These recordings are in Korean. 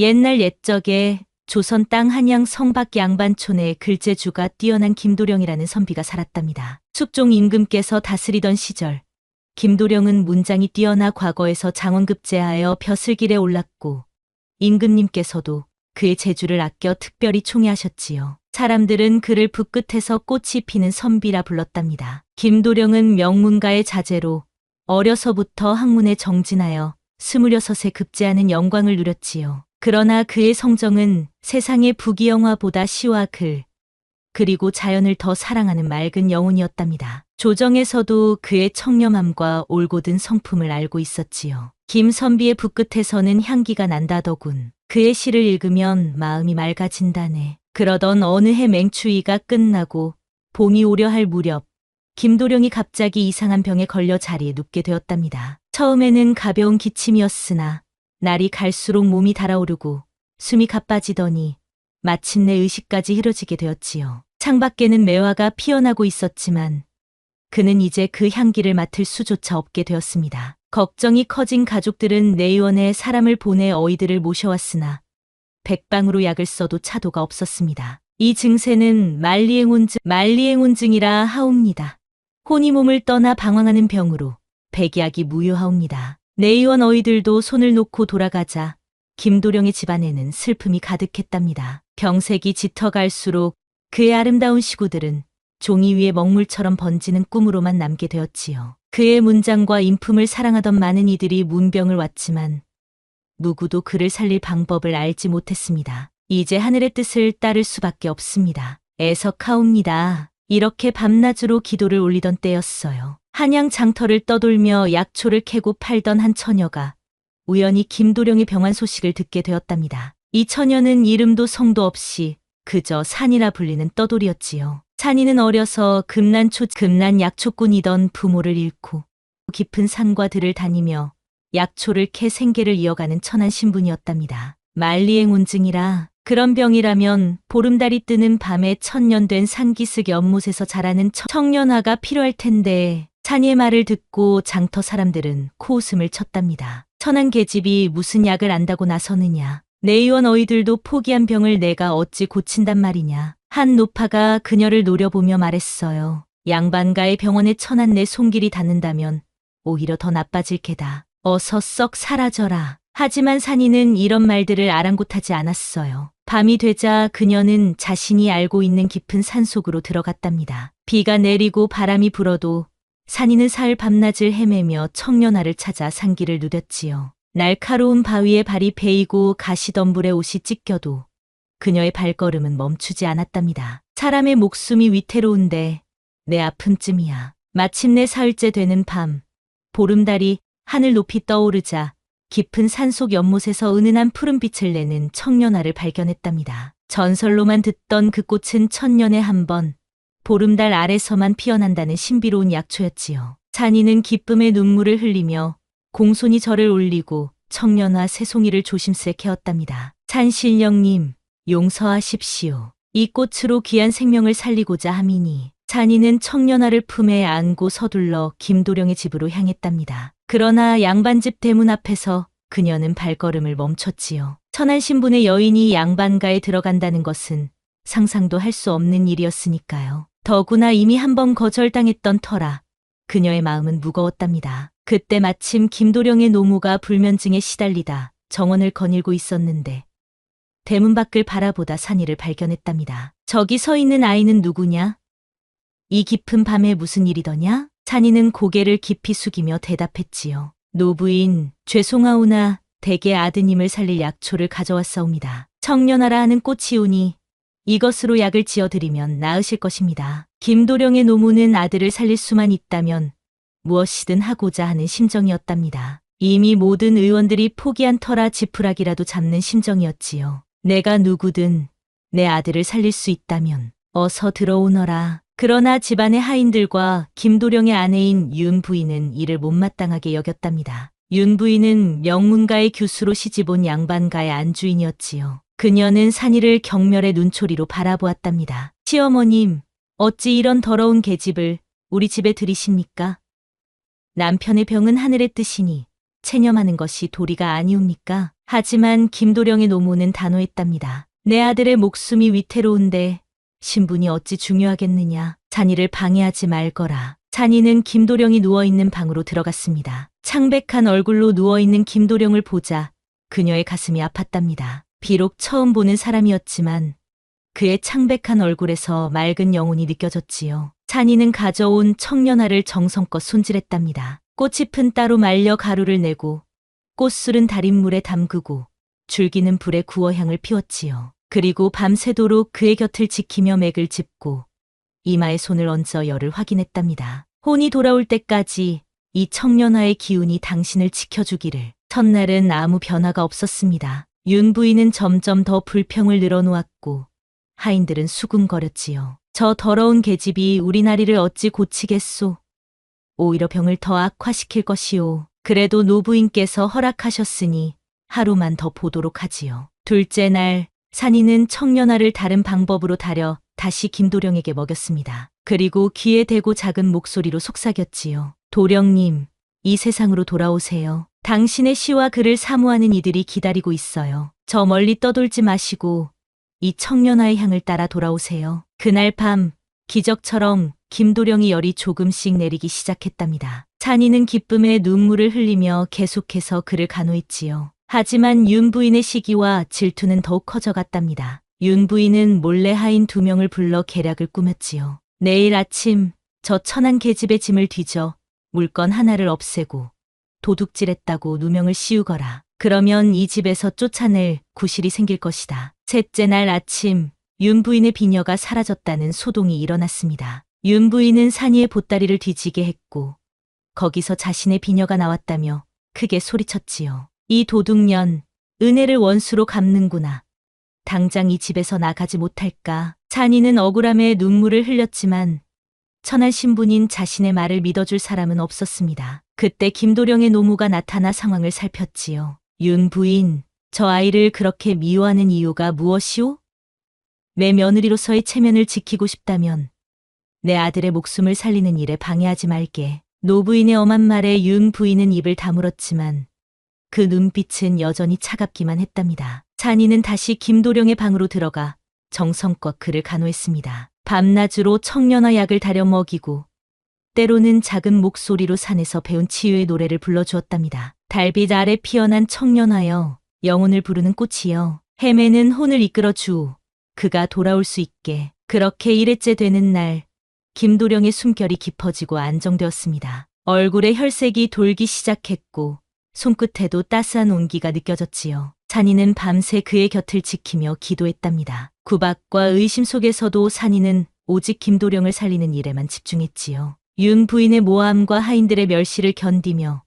옛날 옛적에 조선 땅 한양 성밖 양반촌에 글재주가 뛰어난 김도령이라는 선비가 살았답니다. 숙종 임금께서 다스리던 시절 김도령은 문장이 뛰어나 과거에서 장원급제하여 벼슬길에 올랐고 임금님께서도 그의 재주를 아껴 특별히 총애하셨지요. 사람들은 그를 붓끝에서 꽃이 피는 선비라 불렀답니다. 김도령은 명문가의 자제로 어려서부터 학문에 정진하여 26에 급제하는 영광을 누렸지요. 그러나 그의 성정은 세상의 부귀영화보다 시와 글, 그리고 자연을 더 사랑하는 맑은 영혼이었답니다. 조정에서도 그의 청렴함과 올곧은 성품을 알고 있었지요. 김선비의 붓끝에서는 향기가 난다더군. 그의 시를 읽으면 마음이 맑아진다네. 그러던 어느 해 맹추위가 끝나고 봄이 오려 할 무렵 김도령이 갑자기 이상한 병에 걸려 자리에 눕게 되었답니다. 처음에는 가벼운 기침이었으나 날이 갈수록 몸이 달아오르고 숨이 가빠지더니 마침내 의식까지 흐려지게 되었지요. 창밖에는 매화가 피어나고 있었지만 그는 이제 그 향기를 맡을 수조차 없게 되었습니다. 걱정이 커진 가족들은 내의원에 사람을 보내 어이들을 모셔왔으나 백방으로 약을 써도 차도가 없었습니다. 이 증세는 말리행온증이라 하옵니다. 혼이 몸을 떠나 방황하는 병으로 백약이 무효하옵니다. 내의원 어이들도 손을 놓고 돌아가자 김도령의 집안에는 슬픔이 가득했답니다. 병색이 짙어갈수록 그의 아름다운 시구들은 종이 위에 먹물처럼 번지는 꿈으로만 남게 되었지요. 그의 문장과 인품을 사랑하던 많은 이들이 문병을 왔지만 누구도 그를 살릴 방법을 알지 못했습니다. 이제 하늘의 뜻을 따를 수밖에 없습니다. 애석하옵니다. 이렇게 밤낮으로 기도를 올리던 때였어요. 한양 장터를 떠돌며 약초를 캐고 팔던 한 처녀가 우연히 김도령의 병환 소식을 듣게 되었답니다. 이 처녀는 이름도 성도 없이 그저 산이라 불리는 떠돌이였지요. 산이는 어려서 금난 약초꾼이던 부모를 잃고 깊은 산과 들을 다니며 약초를 캐 생계를 이어가는 천한 신분이었답니다. 말리행온증이라 그런 병이라면 보름달이 뜨는 밤에 천년된 산기슭 연못에서 자라는 청년화가 필요할 텐데 산이의 말을 듣고 장터 사람들은 코웃음을 쳤답니다. 천한 계집이 무슨 약을 안다고 나서느냐. 내의원 어이들도 포기한 병을 내가 어찌 고친단 말이냐. 한 노파가 그녀를 노려보며 말했어요. 양반가의 병원에 천한 내 손길이 닿는다면 오히려 더 나빠질 게다. 어서 썩 사라져라. 하지만 산이는 이런 말들을 아랑곳하지 않았어요. 밤이 되자 그녀는 자신이 알고 있는 깊은 산속으로 들어갔답니다. 비가 내리고 바람이 불어도 산이는 사흘 밤낮을 헤매며 청년화를 찾아 산길을 누렸지요. 날카로운 바위에 발이 베이고 가시덤불에 옷이 찢겨도 그녀의 발걸음은 멈추지 않았답니다. 사람의 목숨이 위태로운데 내 아픔쯤이야. 마침내 사흘째 되는 밤, 보름달이 하늘 높이 떠오르자 깊은 산속 연못에서 은은한 푸른빛을 내는 청년화를 발견했답니다. 전설로만 듣던 그 꽃은 천년에 한 번 보름달 아래서만 피어난다는 신비로운 약초였지요. 산이는 기쁨의 눈물을 흘리며 공손히 절을 올리고 청년화 새송이를 조심스레 캐었답니다. 산신령님, 용서하십시오. 이 꽃으로 귀한 생명을 살리고자 함이니. 산이는 청년화를 품에 안고 서둘러 김도령의 집으로 향했답니다. 그러나 양반집 대문 앞에서 그녀는 발걸음을 멈췄지요. 천한 신분의 여인이 양반가에 들어간다는 것은 상상도 할 수 없는 일이었으니까요. 더구나 이미 한 번 거절당했던 터라 그녀의 마음은 무거웠답니다. 그때 마침 김도령의 노모가 불면증에 시달리다 정원을 거닐고 있었는데 대문 밖을 바라보다 산이를 발견했답니다. 저기 서 있는 아이는 누구냐? 이 깊은 밤에 무슨 일이더냐? 산이는 고개를 깊이 숙이며 대답했지요. 노부인, 죄송하오나 댁의 아드님을 살릴 약초를 가져왔사옵니다. 청년하라 하는 꽃이 오니 이것으로 약을 지어드리면 나으실 것입니다. 김도령의 노모는 아들을 살릴 수만 있다면 무엇이든 하고자 하는 심정이었답니다. 이미 모든 의원들이 포기한 터라 지푸라기라도 잡는 심정이었지요. 내가 누구든 내 아들을 살릴 수 있다면 어서 들어오너라. 그러나 집안의 하인들과 김도령의 아내인 윤 부인은 이를 못마땅하게 여겼답니다. 윤 부인은 명문가의 교수로 시집온 양반가의 안주인이었지요. 그녀는 산이를 경멸의 눈초리로 바라보았답니다. 시어머님, 어찌 이런 더러운 계집을 우리 집에 들이십니까? 남편의 병은 하늘의 뜻이니 체념하는 것이 도리가 아니옵니까? 하지만 김도령의 노모는 단호했답니다. 내 아들의 목숨이 위태로운데 신분이 어찌 중요하겠느냐. 찬이를 방해하지 말거라. 찬이는 김도령이 누워있는 방으로 들어갔습니다. 창백한 얼굴로 누워있는 김도령을 보자 그녀의 가슴이 아팠답니다. 비록 처음 보는 사람이었지만 그의 창백한 얼굴에서 맑은 영혼이 느껴졌지요. 찬이는 가져온 청년화를 정성껏 손질했답니다. 꽃잎은 따로 말려 가루를 내고 꽃술은 달인 물에 담그고 줄기는 불에 구워 향을 피웠지요. 그리고 밤새도록 그의 곁을 지키며 맥을 짚고 이마에 손을 얹어 열을 확인했답니다. 혼이 돌아올 때까지 이 청년화의 기운이 당신을 지켜주기를. 첫날은 아무 변화가 없었습니다. 윤 부인은 점점 더 불평을 늘어놓았고 하인들은 수군거렸지요. 저 더러운 계집이 우리 나리를 어찌 고치겠소. 오히려 병을 더 악화시킬 것이오. 그래도 노부인께서 허락하셨으니 하루만 더 보도록 하지요. 둘째 날 산이는 청년화를 다른 방법으로 다려 다시 김도령에게 먹였습니다. 그리고 귀에 대고 작은 목소리로 속삭였지요. 도령님, 이 세상으로 돌아오세요. 당신의 시와 글을 사모하는 이들이 기다리고 있어요. 저 멀리 떠돌지 마시고 이 청년화의 향을 따라 돌아오세요. 그날 밤 기적처럼 김도령이 열이 조금씩 내리기 시작했답니다. 찬이는 기쁨에 눈물을 흘리며 계속해서 그를 간호했지요. 하지만 윤 부인의 시기와 질투는 더욱 커져갔답니다. 윤 부인은 몰래 하인 2명을 불러 계략을 꾸몄지요. 내일 아침 저 천한 계집의 짐을 뒤져 물건 하나를 없애고 도둑질했다고 누명을 씌우거라. 그러면 이 집에서 쫓아낼 구실이 생길 것이다. 셋째 날 아침 윤 부인의 비녀가 사라졌다는 소동이 일어났습니다. 윤 부인은 산이의 보따리를 뒤지게 했고 거기서 자신의 비녀가 나왔다며 크게 소리쳤지요. 이 도둑년, 은혜를 원수로 갚는구나. 당장 이 집에서 나가지 못할까. 찬이는 억울함에 눈물을 흘렸지만 천한 신분인 자신의 말을 믿어줄 사람은 없었습니다. 그때 김도령의 노무가 나타나 상황을 살폈지요. 윤 부인, 저 아이를 그렇게 미워하는 이유가 무엇이오? 내 며느리로서의 체면을 지키고 싶다면 내 아들의 목숨을 살리는 일에 방해하지 말게. 노부인의 엄한 말에 윤 부인은 입을 다물었지만 그 눈빛은 여전히 차갑기만 했답니다. 찬이는 다시 김도령의 방으로 들어가 정성껏 그를 간호했습니다. 밤낮으로 청년화 약을 다려 먹이고 때로는 작은 목소리로 산에서 배운 치유의 노래를 불러주었답니다. 달빛 아래 피어난 청년화여, 영혼을 부르는 꽃이여, 헤매는 혼을 이끌어 주오. 그가 돌아올 수 있게. 그렇게 1회째 되는 날 김도령의 숨결이 깊어지고 안정되었습니다. 얼굴에 혈색이 돌기 시작했고 손끝에도 따스한 온기가 느껴졌지요. 산이는 밤새 그의 곁을 지키며 기도했답니다. 구박과 의심 속에서도 산이는 오직 김도령을 살리는 일에만 집중했지요. 윤 부인의 모함과 하인들의 멸시를 견디며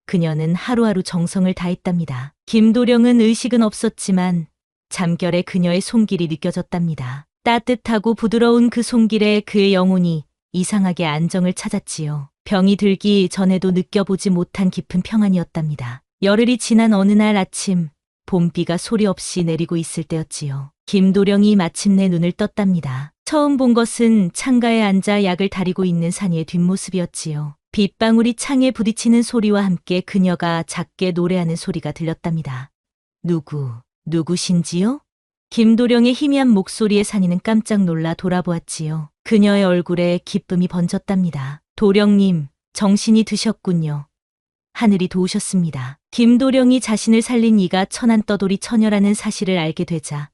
그녀는 하루하루 정성을 다했답니다. 김도령은 의식은 없었지만 잠결에 그녀의 손길이 느껴졌답니다. 따뜻하고 부드러운 그 손길에 그의 영혼이 이상하게 안정을 찾았지요. 병이 들기 전에도 느껴보지 못한 깊은 평안이었답니다. 열흘이 지난 어느 날 아침, 봄비가 소리 없이 내리고 있을 때였지요. 김도령이 마침내 눈을 떴답니다. 처음 본 것은 창가에 앉아 약을 다리고 있는 산이의 뒷모습이었지요. 빗방울이 창에 부딪히는 소리와 함께 그녀가 작게 노래하는 소리가 들렸답니다. 누구신지요? 김도령의 희미한 목소리에 산이는 깜짝 놀라 돌아보았지요. 그녀의 얼굴에 기쁨이 번졌답니다. 도령님, 정신이 드셨군요. 하늘이 도우셨습니다. 김도령이 자신을 살린 이가 천안 떠돌이 처녀라는 사실을 알게 되자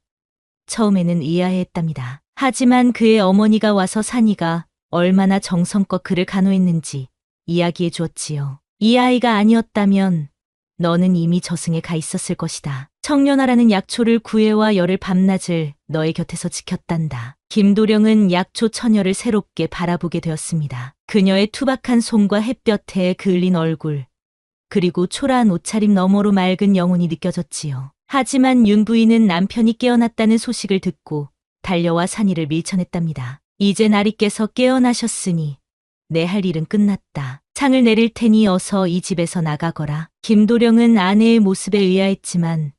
처음에는 의아해했답니다. 하지만 그의 어머니가 와서 산이가 얼마나 정성껏 그를 간호했는지 이야기해 주었지요. 이 아이가 아니었다면 너는 이미 저승에 가 있었을 것이다. 청년화라는 약초를 구해와 열흘 밤낮을 너의 곁에서 지켰단다. 김도령은 약초 처녀를 새롭게 바라보게 되었습니다. 그녀의 투박한 손과 햇볕에 그을린 얼굴, 그리고 초라한 옷차림 너머로 맑은 영혼이 느껴졌지요. 하지만 윤 부인은 남편이 깨어났다는 소식을 듣고 달려와 산이를 밀쳐냈답니다. 이제 나리께서 깨어나셨으니 내 할 일은 끝났다. 창을 내릴 테니 어서 이 집에서 나가거라. 김도령은 아내의 모습에 의아했지만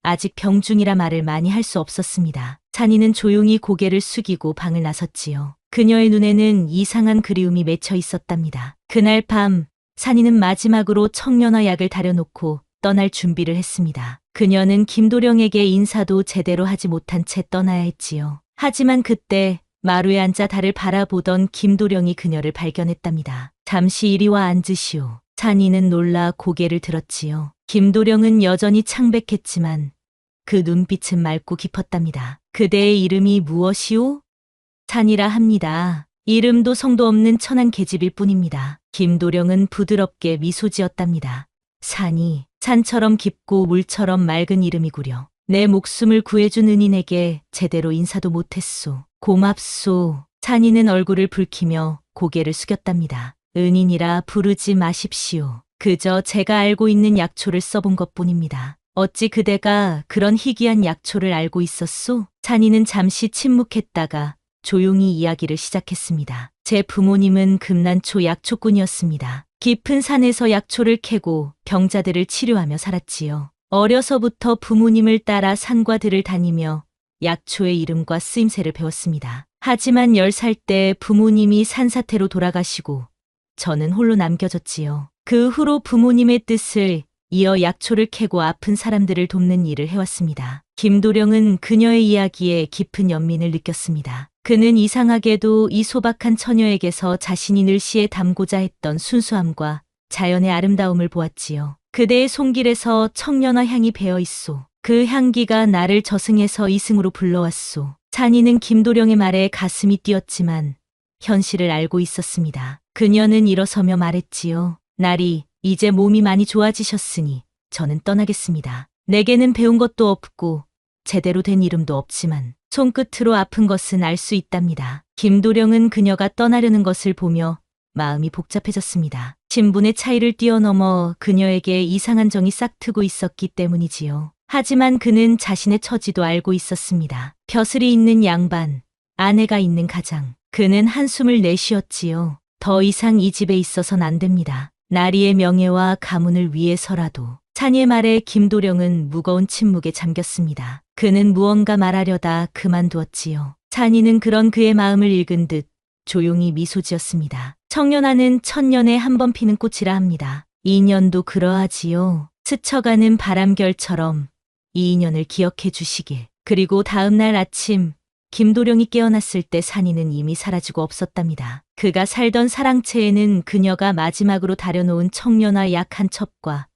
아직 병중이라 말을 많이 할 수 없었습니다. 산이는 조용히 고개를 숙이고 방을 나섰지요. 그녀의 눈에는 이상한 그리움이 맺혀 있었답니다. 그날 밤 산이는 마지막으로 청년화 약을 다려놓고 떠날 준비를 했습니다. 그녀는 김도령에게 인사도 제대로 하지 못한 채 떠나야 했지요. 하지만 그때 마루에 앉아 달을 바라보던 김도령이 그녀를 발견했답니다. 잠시 이리 와 앉으시오. 찬이는 놀라 고개를 들었지요. 김도령은 여전히 창백했지만 그 눈빛은 맑고 깊었답니다. 그대의 이름이 무엇이오? 찬이라 합니다. 이름도 성도 없는 천한 계집일 뿐입니다. 김도령은 부드럽게 미소 지었답니다. 산이 산처럼 깊고 물처럼 맑은 이름이구려. 내 목숨을 구해준 은인에게 제대로 인사도 못했소. 고맙소. 찬이는 얼굴을 붉히며 고개를 숙였답니다. 은인이라 부르지 마십시오. 그저 제가 알고 있는 약초를 써본 것뿐입니다. 어찌 그대가 그런 희귀한 약초를 알고 있었소? 찬이는 잠시 침묵했다가 조용히 이야기를 시작했습니다. 제 부모님은 금난초 약초꾼이었습니다. 깊은 산에서 약초를 캐고 병자들을 치료하며 살았지요. 어려서부터 부모님을 따라 산과 들을 다니며 약초의 이름과 쓰임새를 배웠습니다. 하지만 10살 때 부모님이 산사태로 돌아가시고 저는 홀로 남겨졌지요. 그 후로 부모님의 뜻을 이어 약초를 캐고 아픈 사람들을 돕는 일을 해왔습니다. 김도령은 그녀의 이야기에 깊은 연민을 느꼈습니다. 그는 이상하게도 이 소박한 처녀에게서 자신이 늘 시에 담고자 했던 순수함과 자연의 아름다움을 보았지요. 그대의 손길에서 청년화 향이 배어 있소. 그 향기가 나를 저승에서 이승으로 불러왔소. 찬이는 김도령의 말에 가슴이 뛰었지만 현실을 알고 있었습니다. 그녀는 일어서며 말했지요. 나리, 이제 몸이 많이 좋아지셨으니 저는 떠나겠습니다. 내게는 배운 것도 없고 제대로 된 이름도 없지만 손끝으로 아픈 것은 알 수 있답니다. 김도령은 그녀가 떠나려는 것을 보며 마음이 복잡해졌습니다. 신분의 차이를 뛰어넘어 그녀에게 이상한 정이 싹트고 있었기 때문이지요. 하지만 그는 자신의 처지도 알고 있었습니다. 벼슬이 있는 양반, 아내가 있는 가장. 그는 한숨을 내쉬었지요. 더 이상 이 집에 있어선 안 됩니다. 나리의 명예와 가문을 위해서라도. 찬이의 말에 김도령은 무거운 침묵에 잠겼습니다. 그는 무언가 말하려다 그만두었지요. 찬이는 그런 그의 마음을 읽은 듯 조용히 미소 지었습니다. 청년화는 천년에 한 번 피는 꽃이라 합니다. 이 인연도 그러하지요. 스쳐가는 바람결처럼 이 인연을 기억해 주시길. 그리고 다음 날 아침 김도령이 깨어났을 때 산이는 이미 사라지고 없었답니다. 그가 살던 사랑채에는 그녀가 마지막으로 다려놓은 청년화 약 한 첩과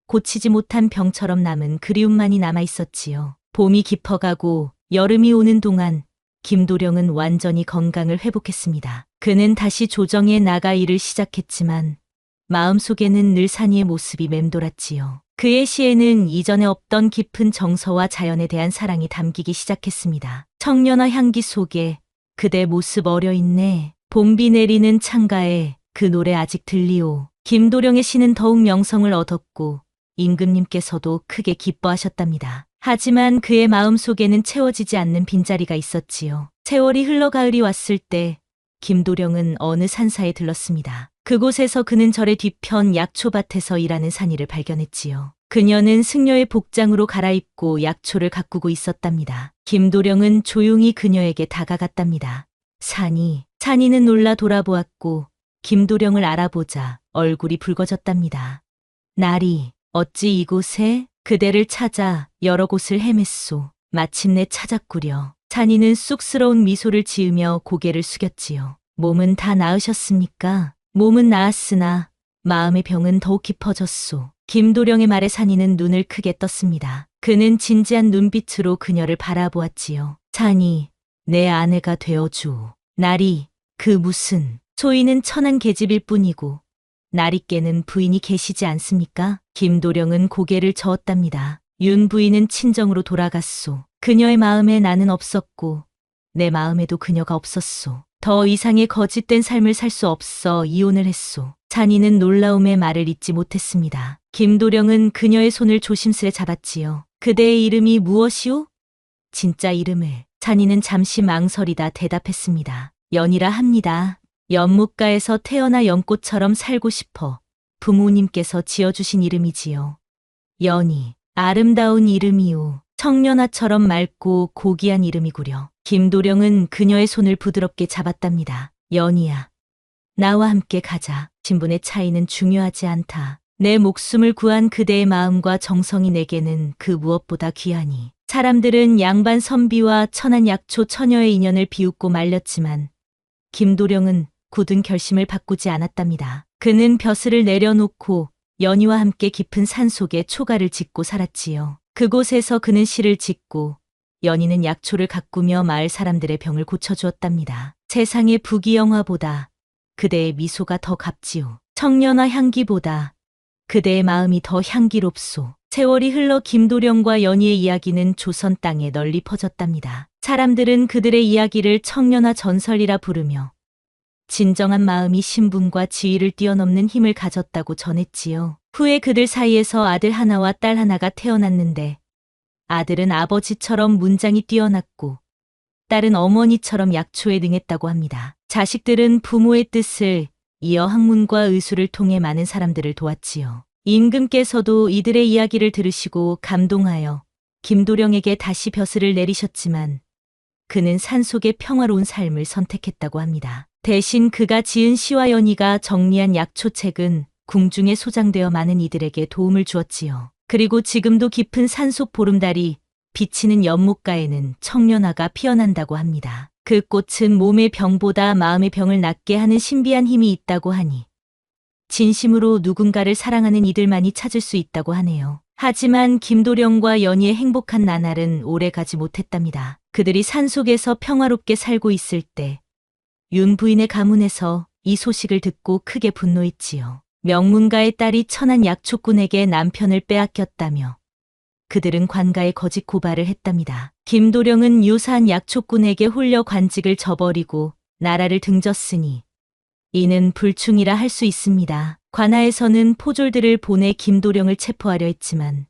고치지 못한 병처럼 남은 그리움만이 남아있었지요. 봄이 깊어가고 여름이 오는 동안 김도령은 완전히 건강을 회복했습니다. 그는 다시 조정에 나가 일을 시작했지만 마음속에는 늘 산이의 모습이 맴돌았지요. 그의 시에는 이전에 없던 깊은 정서와 자연에 대한 사랑이 담기기 시작했습니다. 청년화 향기 속에 그대 모습 어려있네. 봄비 내리는 창가에 그 노래 아직 들리오. 김도령의 시는 더욱 명성을 얻었고 임금님께서도 크게 기뻐하셨답니다. 하지만 그의 마음속에는 채워지지 않는 빈자리가 있었지요. 세월이 흘러가을이 왔을 때 김도령은 어느 산사에 들렀습니다. 그곳에서 그는 절의 뒤편 약초밭에서 일하는 산이를 발견했지요. 그녀는 승려의 복장으로 갈아입고 약초를 가꾸고 있었답니다. 김도령은 조용히 그녀에게 다가갔답니다. 찬이는 놀라 돌아보았고 김도령을 알아보자 얼굴이 붉어졌답니다. 나리, 어찌 이곳에? 그대를 찾아 여러 곳을 헤맸소. 마침내 찾았구려. 찬이는 쑥스러운 미소를 지으며 고개를 숙였지요. 몸은 다 나으셨습니까? 몸은 나았으나 마음의 병은 더욱 깊어졌소. 김도령의 말에 찬이는 눈을 크게 떴습니다. 그는 진지한 눈빛으로 그녀를 바라보았지요. 찬이, 내 아내가 되어주오. 나리, 그 무슨. 소인은 천한 계집일 뿐이고 나리께는 부인이 계시지 않습니까? 김도령은 고개를 저었답니다. 윤 부인은 친정으로 돌아갔소. 그녀의 마음에 나는 없었고 내 마음에도 그녀가 없었소. 더 이상의 거짓된 삶을 살 수 없어 이혼을 했소. 찬이는 놀라움의 말을 잇지 못했습니다. 김도령은 그녀의 손을 조심스레 잡았지요. 그대의 이름이 무엇이오? 진짜 이름을. 찬이는 잠시 망설이다 대답했습니다. 연이라 합니다. 연못가에서 태어나 연꽃처럼 살고 싶어 부모님께서 지어주신 이름이지요. 연이, 아름다운 이름이오. 청년화처럼 맑고 고귀한 이름이구려. 김도령은 그녀의 손을 부드럽게 잡았답니다. 연이야, 나와 함께 가자. 신분의 차이는 중요하지 않다. 내 목숨을 구한 그대의 마음과 정성이 내게는 그 무엇보다 귀하니. 사람들은 양반 선비와 천한 약초 처녀의 인연을 비웃고 말렸지만 김도령은 굳은 결심을 바꾸지 않았답니다. 그는 벼슬을 내려놓고 연희와 함께 깊은 산속에 초가를 짓고 살았지요. 그곳에서 그는 시를 짓고 연희는 약초를 가꾸며 마을 사람들의 병을 고쳐주었답니다. 세상의 부귀영화보다 그대의 미소가 더 값지요. 청년화 향기보다 그대의 마음이 더 향기롭소. 세월이 흘러 김도령과 연희의 이야기는 조선 땅에 널리 퍼졌답니다. 사람들은 그들의 이야기를 청년화 전설이라 부르며 진정한 마음이 신분과 지위를 뛰어넘는 힘을 가졌다고 전했지요. 후에 그들 사이에서 아들 하나와 딸 하나가 태어났는데 아들은 아버지처럼 문장이 뛰어났고 딸은 어머니처럼 약초에 능했다고 합니다. 자식들은 부모의 뜻을 이어 학문과 의술을 통해 많은 사람들을 도왔지요. 임금께서도 이들의 이야기를 들으시고 감동하여 김도령에게 다시 벼슬을 내리셨지만 그는 산속의 평화로운 삶을 선택했다고 합니다. 대신 그가 지은 시와 연희가 정리한 약초책은 궁중에 소장되어 많은 이들에게 도움을 주었지요. 그리고 지금도 깊은 산속 보름달이 비치는 연못가에는 청년화가 피어난다고 합니다. 그 꽃은 몸의 병보다 마음의 병을 낫게 하는 신비한 힘이 있다고 하니 진심으로 누군가를 사랑하는 이들만이 찾을 수 있다고 하네요. 하지만 김도령과 연희의 행복한 나날은 오래가지 못했답니다. 그들이 산속에서 평화롭게 살고 있을 때 윤 부인의 가문에서 이 소식을 듣고 크게 분노했지요. 명문가의 딸이 천한 약초꾼에게 남편을 빼앗겼다며 그들은 관가에 거짓 고발을 했답니다. 김도령은 유사한 약초꾼에게 홀려 관직을 저버리고 나라를 등졌으니 이는 불충이라 할 수 있습니다. 관하에서는 포졸들을 보내 김도령을 체포하려 했지만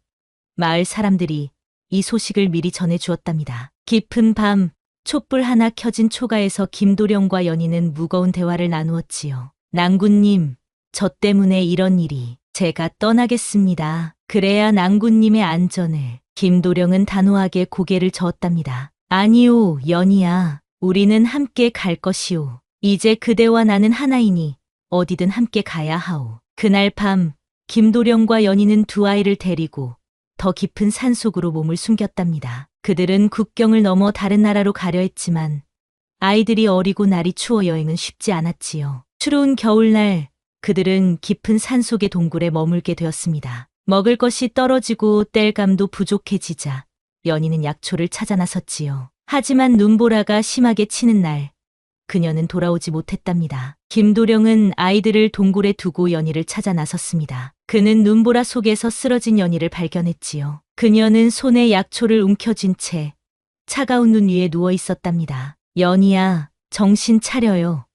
마을 사람들이 이 소식을 미리 전해 주었답니다. 깊은 밤 촛불 하나 켜진 초가에서 김도령과 연희는 무거운 대화를 나누었지요. 낭군님, 저 때문에 이런 일이. 제가 떠나겠습니다. 그래야 낭군님의 안전을. 김도령은 단호하게 고개를 저었답니다. 아니오, 연희야. 우리는 함께 갈 것이오. 이제 그대와 나는 하나이니 어디든 함께 가야 하오. 그날 밤 김도령과 연희는 두 아이를 데리고 더 깊은 산속으로 몸을 숨겼답니다. 그들은 국경을 넘어 다른 나라로 가려 했지만 아이들이 어리고 날이 추워 여행은 쉽지 않았지요. 추운 겨울날 그들은 깊은 산속의 동굴에 머물게 되었습니다. 먹을 것이 떨어지고 땔감도 부족해지자 연희는 약초를 찾아 나섰지요. 하지만 눈보라가 심하게 치는 날 그녀는 돌아오지 못했답니다. 김도령은 아이들을 동굴에 두고 연희를 찾아 나섰습니다. 그는 눈보라 속에서 쓰러진 연희를 발견했지요. 그녀는 손에 약초를 움켜쥔 채 차가운 눈 위에 누워 있었답니다. 연희야, 정신 차려요.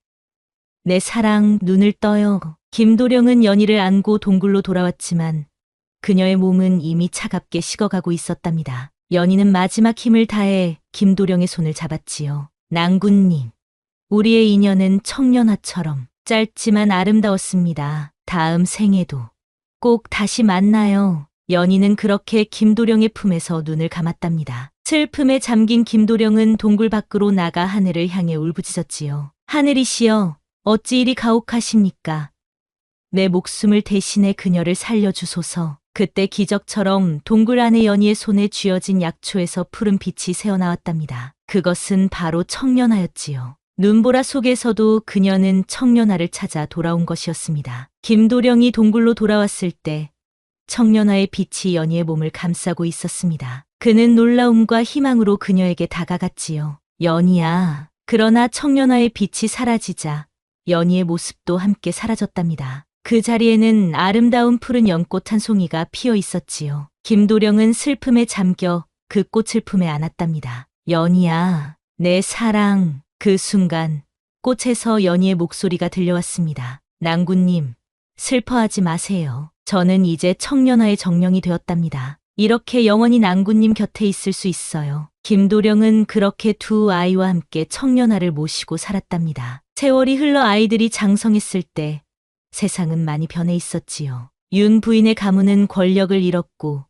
내 사랑, 눈을 떠요. 김도령은 연희를 안고 동굴로 돌아왔지만 그녀의 몸은 이미 차갑게 식어가고 있었답니다. 연희는 마지막 힘을 다해 김도령의 손을 잡았지요. 낭군님, 우리의 인연은 청년화처럼 짧지만 아름다웠습니다. 다음 생에도 꼭 다시 만나요. 연희는 그렇게 김도령의 품에서 눈을 감았답니다. 슬픔에 잠긴 김도령은 동굴 밖으로 나가 하늘을 향해 울부짖었지요. 하늘이시여, 어찌 이리 가혹하십니까? 내 목숨을 대신해 그녀를 살려주소서. 그때 기적처럼 동굴 안에 연희의 손에 쥐어진 약초에서 푸른 빛이 새어나왔답니다. 그것은 바로 청년화였지요. 눈보라 속에서도 그녀는 청년화를 찾아 돌아온 것이었습니다. 김도령이 동굴로 돌아왔을 때 청년화의 빛이 연희의 몸을 감싸고 있었습니다. 그는 놀라움과 희망으로 그녀에게 다가갔지요. 연희야. 그러나 청년화의 빛이 사라지자 연희의 모습도 함께 사라졌답니다. 그 자리에는 아름다운 푸른 연꽃 한 송이가 피어 있었지요. 김도령은 슬픔에 잠겨 그 꽃을 품에 안았답니다. 연희야, 내 사랑. 그 순간 꽃에서 연희의 목소리가 들려왔습니다. 낭군님, 슬퍼하지 마세요. 저는 이제 청년화의 정령이 되었답니다. 이렇게 영원히 낭군님 곁에 있을 수 있어요. 김도령은 그렇게 두 아이와 함께 청년화를 모시고 살았답니다. 세월이 흘러 아이들이 장성했을 때 세상은 많이 변해 있었지요. 윤 부인의 가문은 권력을 잃었고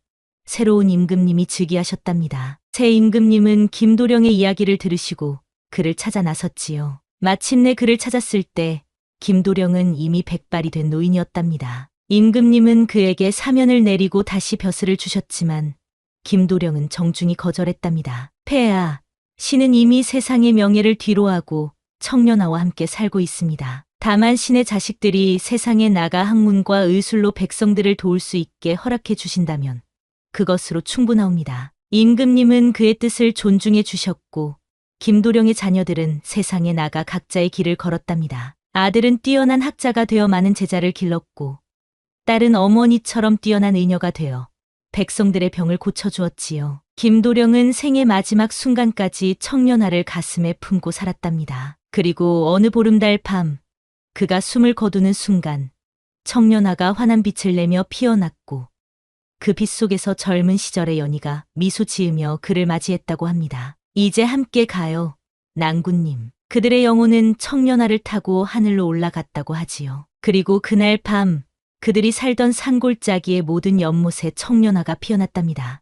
새로운 임금님이 즉위하셨답니다. 새 임금님은 김도령의 이야기를 들으시고 그를 찾아 나섰지요. 마침내 그를 찾았을 때 김도령은 이미 백발이 된 노인이었답니다. 임금님은 그에게 사면을 내리고 다시 벼슬을 주셨지만 김도령은 정중히 거절했답니다. 폐하, 신은 이미 세상의 명예를 뒤로하고 청년아와 함께 살고 있습니다. 다만 신의 자식들이 세상에 나가 학문과 의술로 백성들을 도울 수 있게 허락해 주신다면 그것으로 충분하옵니다. 임금님은 그의 뜻을 존중해 주셨고 김도령의 자녀들은 세상에 나가 각자의 길을 걸었답니다. 아들은 뛰어난 학자가 되어 많은 제자를 길렀고 딸은 어머니처럼 뛰어난 의녀가 되어 백성들의 병을 고쳐주었지요. 김도령은 생의 마지막 순간까지 청년아를 가슴에 품고 살았답니다. 그리고 어느 보름달 밤 그가 숨을 거두는 순간 청년아가 환한 빛을 내며 피어났고 그 빛 속에서 젊은 시절의 연희가 미소 지으며 그를 맞이했다고 합니다. 이제 함께 가요, 낭군님. 그들의 영혼은 청년아를 타고 하늘로 올라갔다고 하지요. 그리고 그날 밤 그들이 살던 산골짜기의 모든 연못에 청년아가 피어났답니다.